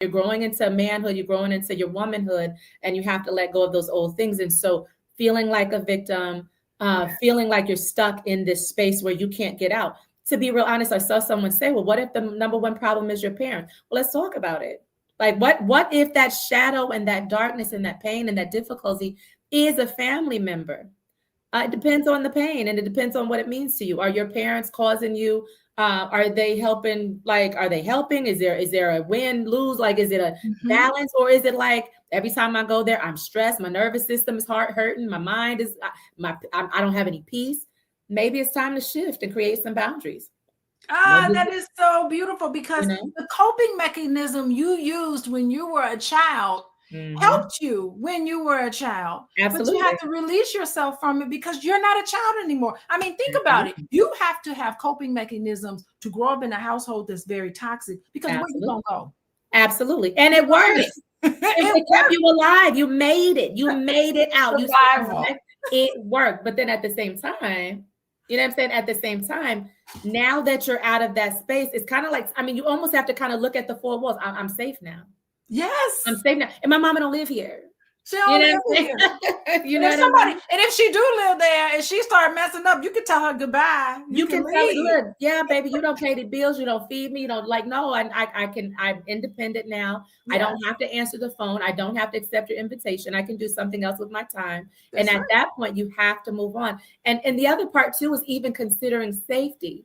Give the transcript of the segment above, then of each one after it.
you're growing into manhood, you're growing into your womanhood, and you have to let go of those old things. And so feeling like a victim, feeling like you're stuck in this space where you can't get out. To be real honest, I saw someone say, well, what if the number one problem is your parent? Well, let's talk about it. Like, what if that shadow and that darkness and that pain and that difficulty is a family member? It depends on the pain, and it depends on what it means to you. Are your parents causing you? Are they helping? Like, are they helping? Is there a win lose? Like, is it a balance, or is it like every time I go there, I'm stressed, my nervous system is hurting, my mind is I don't have any peace. Maybe it's time to shift and create some boundaries. That is so beautiful, because the coping mechanism you used when you were a child helped you when you were a child. Absolutely. But you have to release yourself from it because you're not a child anymore. I mean, think about it. You have to have coping mechanisms to grow up in a household that's very toxic, because where you gonna go? Absolutely. And it works. It kept you alive. You made it. You made it out. Survival. It worked. But then at the same time, you know what I'm saying? At the same time, now that you're out of that space, it's kind of like, I mean, you almost have to kind of look at the four walls. I'm safe now. Yes. I'm safe now. And my mama don't live here. She don't live here. You know what I mean? And if she do live there and she start messing up, you can tell her goodbye. You can tell her, look, yeah, baby, you don't pay the bills, you don't feed me, you don't like, no, I'm independent now. Yeah. I don't have to answer the phone. I don't have to accept your invitation. I can do something else with my time. That's and at that point, you have to move on. And the other part too is even considering safety.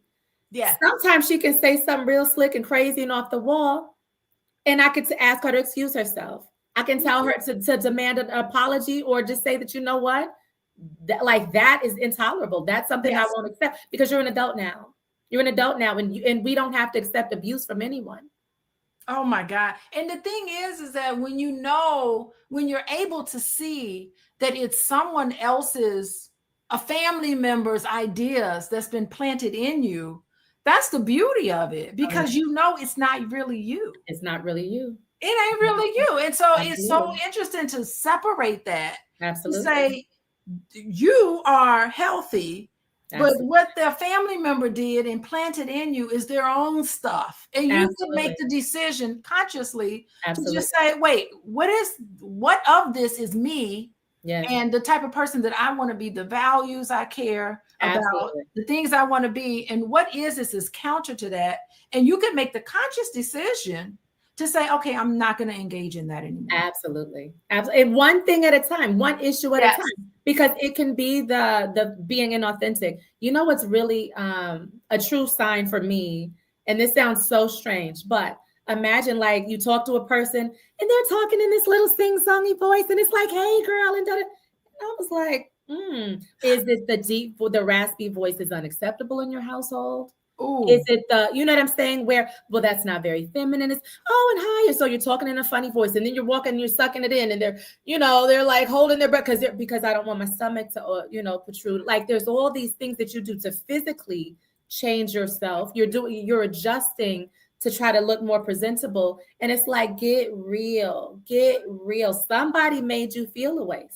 Yeah. Sometimes she can say something real slick and crazy and off the wall, and I could ask her to excuse herself. I can tell her to demand an apology, or just say that, you know what, that is intolerable. That's something I won't accept, because you're an adult now. You're an adult now, and we don't have to accept abuse from anyone. Oh my God. And the thing is that when you're able to see that it's someone else's, a family member's ideas that's been planted in you, that's the beauty of it, because it's not really you. It's not really you. It ain't really you. And so it's so interesting to separate that. Absolutely. To say you are healthy, but what their family member did and planted in you is their own stuff. And you can make the decision consciously to just say, wait, what of this is me? Yes. And the type of person that I want to be, the values I care about, the things I want to be, and what is counter to that. And you can make the conscious decision to say, okay, I'm not going to engage in that anymore. Absolutely. And one thing at a time, one issue at a time, because it can be the being inauthentic. You know what's really a true sign for me, and this sounds so strange, but imagine like you talk to a person and they're talking in this little sing-songy voice, and it's like, hey girl, and I was like, is it the raspy voice is unacceptable in your household? Ooh. Is it you know what I'm saying? Where, well, that's not very feminine. It's, oh, and hi. And so you're talking in a funny voice, and then you're walking and you're sucking it in, and they're like holding their breath because I don't want my stomach to, protrude. Like there's all these things that you do to physically change yourself. You're adjusting to try to look more presentable. And it's like, get real. Somebody made you feel away.